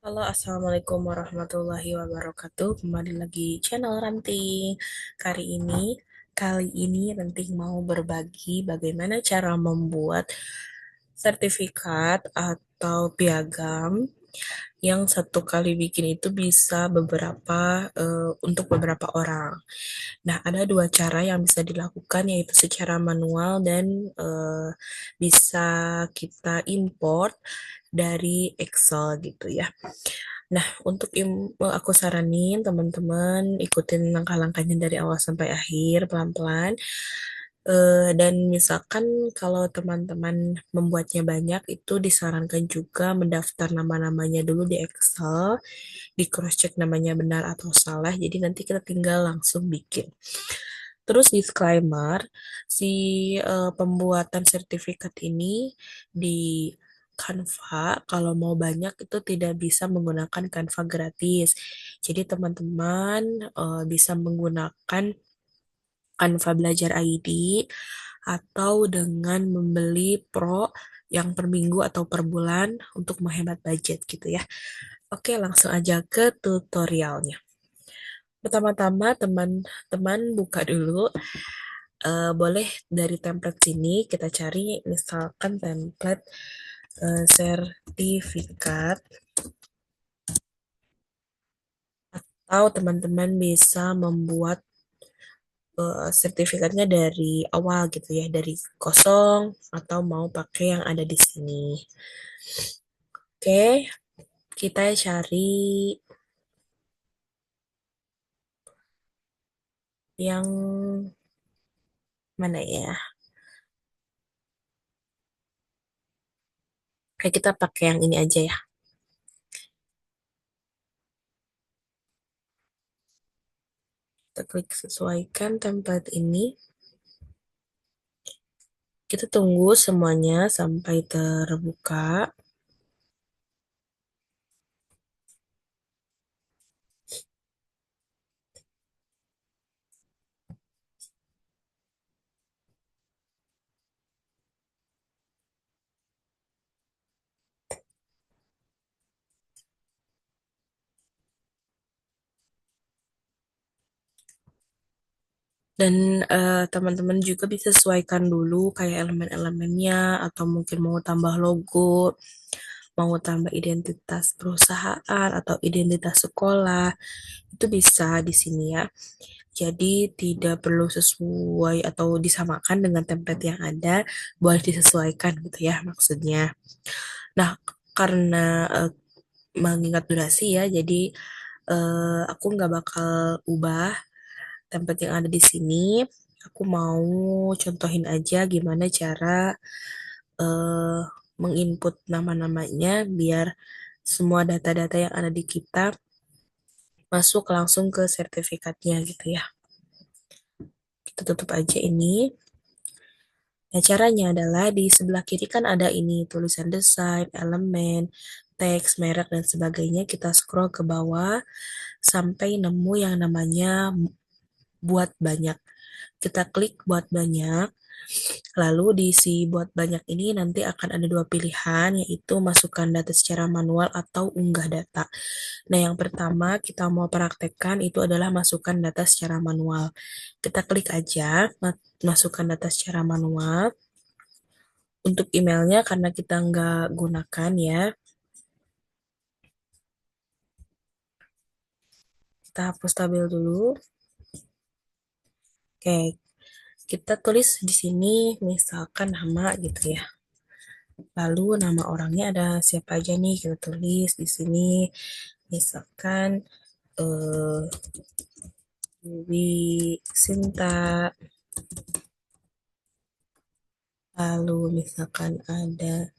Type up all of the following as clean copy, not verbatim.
Halo, Assalamualaikum warahmatullahi wabarakatuh. Kembali lagi channel Ranting. Kali ini Ranting mau berbagi bagaimana cara membuat sertifikat atau piagam yang satu kali bikin itu bisa untuk beberapa orang. Nah, ada dua cara yang bisa dilakukan yaitu secara manual dan bisa kita import dari Excel gitu ya. Nah, aku saranin teman-teman ikutin langkah-langkahnya dari awal sampai akhir pelan-pelan. Dan misalkan kalau teman-teman membuatnya banyak, itu disarankan juga mendaftar nama-namanya dulu di Excel, di cross-check namanya benar atau salah, jadi nanti kita tinggal langsung bikin. Terus disclaimer, si pembuatan sertifikat ini di Canva, kalau mau banyak itu tidak bisa menggunakan Canva gratis. Jadi teman-teman bisa menggunakan Canva Belajar ID atau dengan membeli Pro yang per minggu atau per bulan untuk menghemat budget gitu ya. Oke, langsung aja ke tutorialnya. Pertama-tama teman-teman buka dulu. Boleh dari template sini kita cari misalkan template sertifikat, atau teman-teman bisa membuat sertifikatnya dari awal gitu ya, dari kosong atau mau pakai yang ada di sini. Oke, kita cari yang mana ya? Kayak kita pakai yang ini aja ya. Kita klik sesuaikan template ini. Kita tunggu semuanya sampai terbuka. Dan teman-teman juga bisa sesuaikan dulu kayak elemen-elemennya, atau mungkin mau tambah logo, mau tambah identitas perusahaan atau identitas sekolah, itu bisa di sini ya. Jadi tidak perlu sesuai atau disamakan dengan template yang ada, boleh disesuaikan gitu ya maksudnya. Nah, karena mengingat durasi ya, jadi aku nggak bakal ubah template yang ada di sini. Aku mau contohin aja gimana cara eh, menginput nama-namanya biar semua data-data yang ada di kita masuk langsung ke sertifikatnya gitu ya. Kita tutup aja ini. Nah, caranya adalah di sebelah kiri kan ada ini tulisan desain, elemen, teks, merek, dan sebagainya. Kita scroll ke bawah sampai nemu yang namanya buat banyak. Kita klik buat banyak. Lalu di si buat banyak ini nanti akan ada dua pilihan, yaitu masukkan data secara manual atau unggah data. Nah, yang pertama kita mau praktekkan itu adalah masukkan data secara manual. Kita klik aja, masukkan data secara manual. Untuk emailnya karena kita nggak gunakan ya, kita hapus tabel dulu. Oke, kita tulis di sini misalkan nama gitu ya. Lalu nama orangnya ada siapa aja nih, kita tulis di sini. Misalkan eh Dewi Sinta. Lalu misalkan ada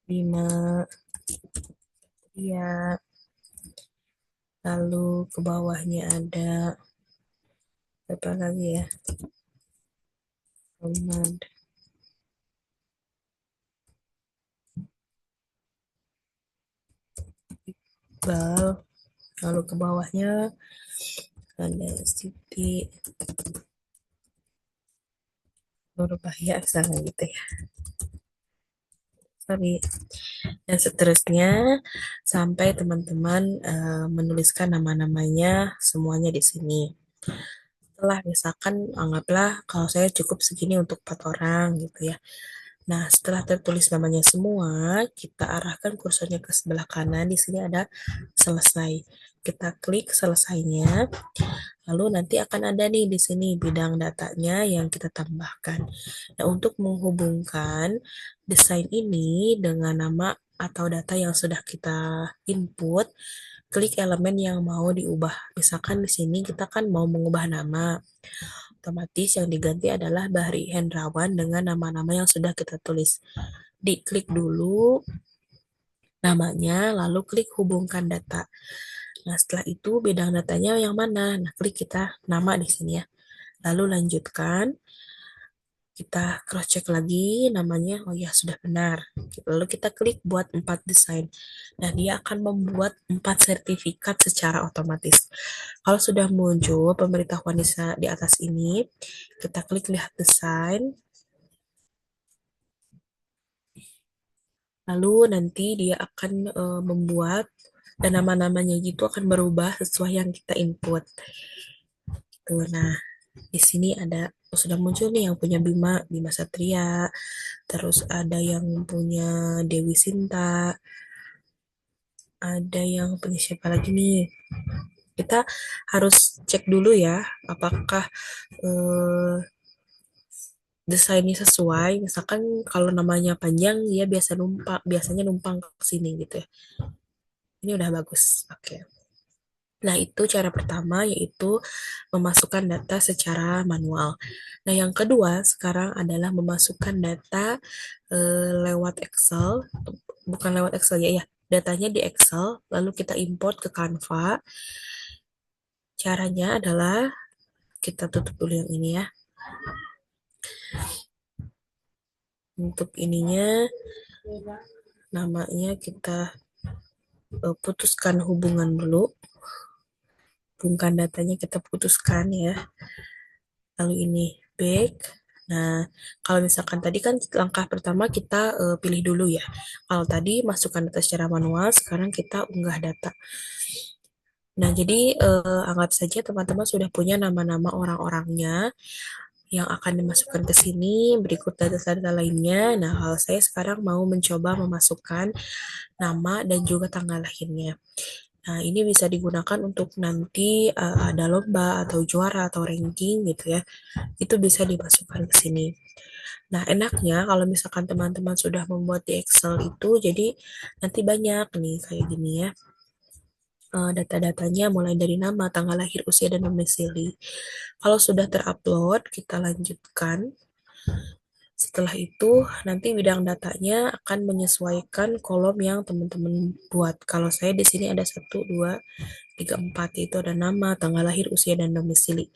Bima, ya. Lalu ke bawahnya ada apa lagi ya? Muhammad Iqbal. Lalu ke bawahnya ada Siti Nurbahya, misalnya gitu ya. sorry. Dan seterusnya sampai teman-teman menuliskan nama-namanya semuanya di sini. Setelah misalkan anggaplah kalau saya cukup segini untuk 4 orang gitu ya. Nah, setelah tertulis namanya semua, kita arahkan kursornya ke sebelah kanan. Di sini ada selesai. Kita klik selesainya. Lalu nanti akan ada nih di sini bidang datanya yang kita tambahkan. Nah, untuk menghubungkan desain ini dengan nama atau data yang sudah kita input, klik elemen yang mau diubah. Misalkan di sini kita kan mau mengubah nama. Otomatis yang diganti adalah Bahri Hendrawan dengan nama-nama yang sudah kita tulis. Diklik dulu namanya, lalu klik hubungkan data. Nah, setelah itu bidang datanya yang mana? Nah, klik kita nama di sini ya. Lalu lanjutkan, kita cross check lagi namanya, oh ya sudah benar. Lalu kita klik buat 4 desain. Nah, dia akan membuat 4 sertifikat secara otomatis. Kalau sudah muncul pemberitahuan di atas ini, kita klik lihat desain. Lalu nanti dia akan membuat dan nama-namanya gitu akan berubah sesuai yang kita input. Tuh, nah, di sini ada sudah muncul nih yang punya Bima, Bima Satria, terus ada yang punya Dewi Sinta, ada yang punya siapa lagi nih? Kita harus cek dulu ya, apakah eh, desainnya sesuai. Misalkan kalau namanya panjang, dia biasanya numpang ke sini gitu ya. Ini udah bagus. Oke. Nah, itu cara pertama yaitu memasukkan data secara manual. Nah, yang kedua sekarang adalah memasukkan data lewat Excel, bukan lewat Excel ya, datanya di Excel, lalu kita import ke Canva. Caranya adalah kita tutup dulu yang ini ya. Untuk ininya, namanya kita putuskan hubungan dulu. Hubungkan datanya kita putuskan ya. Lalu ini back. Nah, kalau misalkan tadi kan langkah pertama kita pilih dulu ya. Kalau tadi masukkan data secara manual, sekarang kita unggah data. Nah, jadi anggap saja teman-teman sudah punya nama-nama orang-orangnya yang akan dimasukkan ke sini, berikut data-data lainnya. Nah, kalau saya sekarang mau mencoba memasukkan nama dan juga tanggal lahirnya. Nah, ini bisa digunakan untuk nanti ada lomba atau juara atau ranking gitu ya. Itu bisa dimasukkan ke sini. Nah, enaknya kalau misalkan teman-teman sudah membuat di Excel itu, jadi nanti banyak nih kayak gini ya. Data-datanya mulai dari nama, tanggal lahir, usia, dan domisili. Kalau sudah terupload, kita lanjutkan. Setelah itu, nanti bidang datanya akan menyesuaikan kolom yang teman-teman buat. Kalau saya di sini ada 1, 2, 3, 4, itu ada nama, tanggal lahir, usia, dan domisili.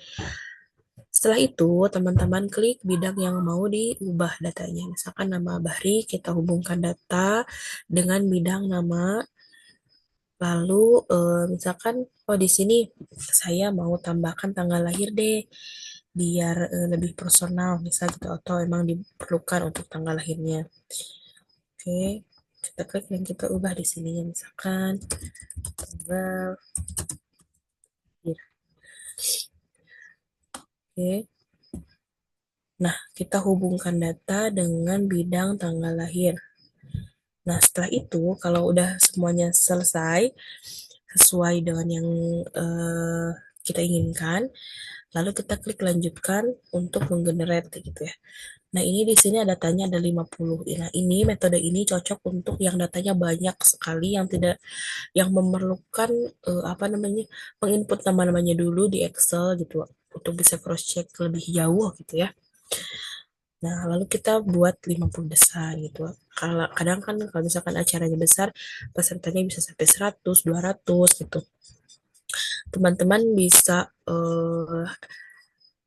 Setelah itu, teman-teman klik bidang yang mau diubah datanya. Misalkan nama Bahri, kita hubungkan data dengan bidang nama. Lalu, misalkan, oh di sini saya mau tambahkan tanggal lahir deh, biar lebih personal, misal gitu, atau emang diperlukan untuk tanggal lahirnya. Oke, kita klik dan kita ubah di sini, misalkan tanggal lahir. Oke. Nah, kita hubungkan data dengan bidang tanggal lahir. Nah, setelah itu, kalau udah semuanya selesai, sesuai dengan yang kita inginkan, lalu kita klik lanjutkan untuk menggenerate gitu ya. Nah, ini di sini datanya ada 50. Nah, ini metode ini cocok untuk yang datanya banyak sekali yang memerlukan apa namanya? Menginput nama-namanya dulu di Excel gitu untuk bisa cross check lebih jauh gitu ya. Nah, lalu kita buat 50 desain gitu. Kalau kadang kan kalau misalkan acaranya besar, pesertanya bisa sampai 100, 200 gitu. Teman-teman bisa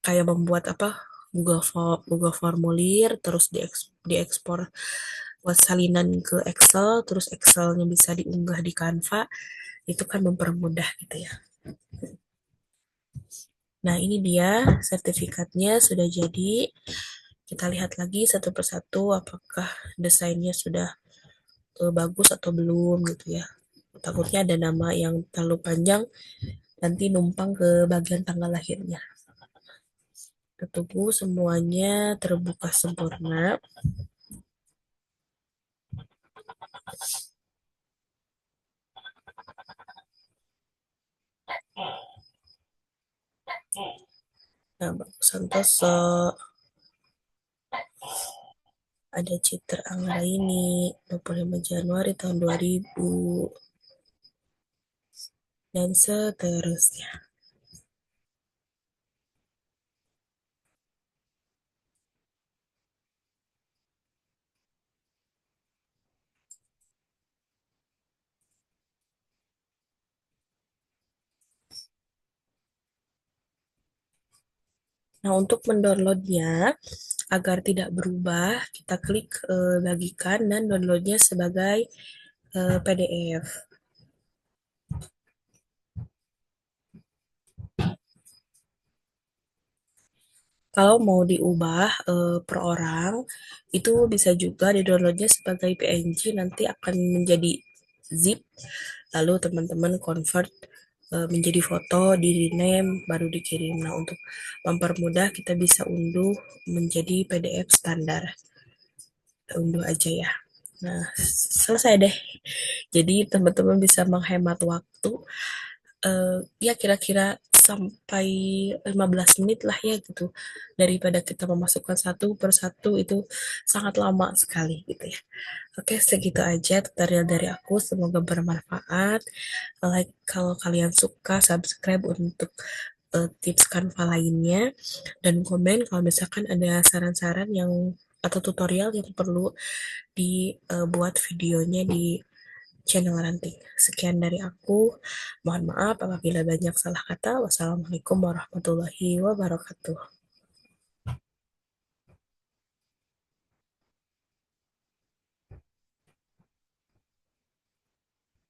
kayak membuat apa? Google formulir terus diekspor buat salinan ke Excel, terus Excelnya bisa diunggah di Canva. Itu kan mempermudah gitu ya. Nah, ini dia sertifikatnya sudah jadi. Kita lihat lagi satu persatu apakah desainnya sudah bagus atau belum gitu ya. Takutnya ada nama yang terlalu panjang nanti numpang ke bagian tanggal lahirnya. Tunggu semuanya terbuka sempurna. Nah, Bang Santoso, ada Citra Anggraini, 25 Januari tahun 2000, dan seterusnya. Nah, untuk mendownloadnya, agar tidak berubah, kita klik bagikan dan downloadnya sebagai PDF. Kalau mau diubah per orang, itu bisa juga di-downloadnya sebagai PNG, nanti akan menjadi zip, lalu teman-teman convert menjadi foto, di rename, baru dikirim. Nah, untuk mempermudah kita bisa unduh menjadi PDF standar. Kita unduh aja ya. Nah, selesai deh. Jadi teman-teman bisa menghemat waktu ya kira-kira sampai 15 menit lah ya gitu. Daripada kita memasukkan satu per satu itu sangat lama sekali gitu ya. Oke, segitu aja tutorial dari aku. Semoga bermanfaat. Like kalau kalian suka, subscribe untuk tips Canva lainnya, dan komen kalau misalkan ada saran-saran yang atau tutorial yang perlu dibuat videonya di channel Ranting. Sekian dari aku. Mohon maaf apabila banyak salah kata. Wassalamualaikum warahmatullahi wabarakatuh.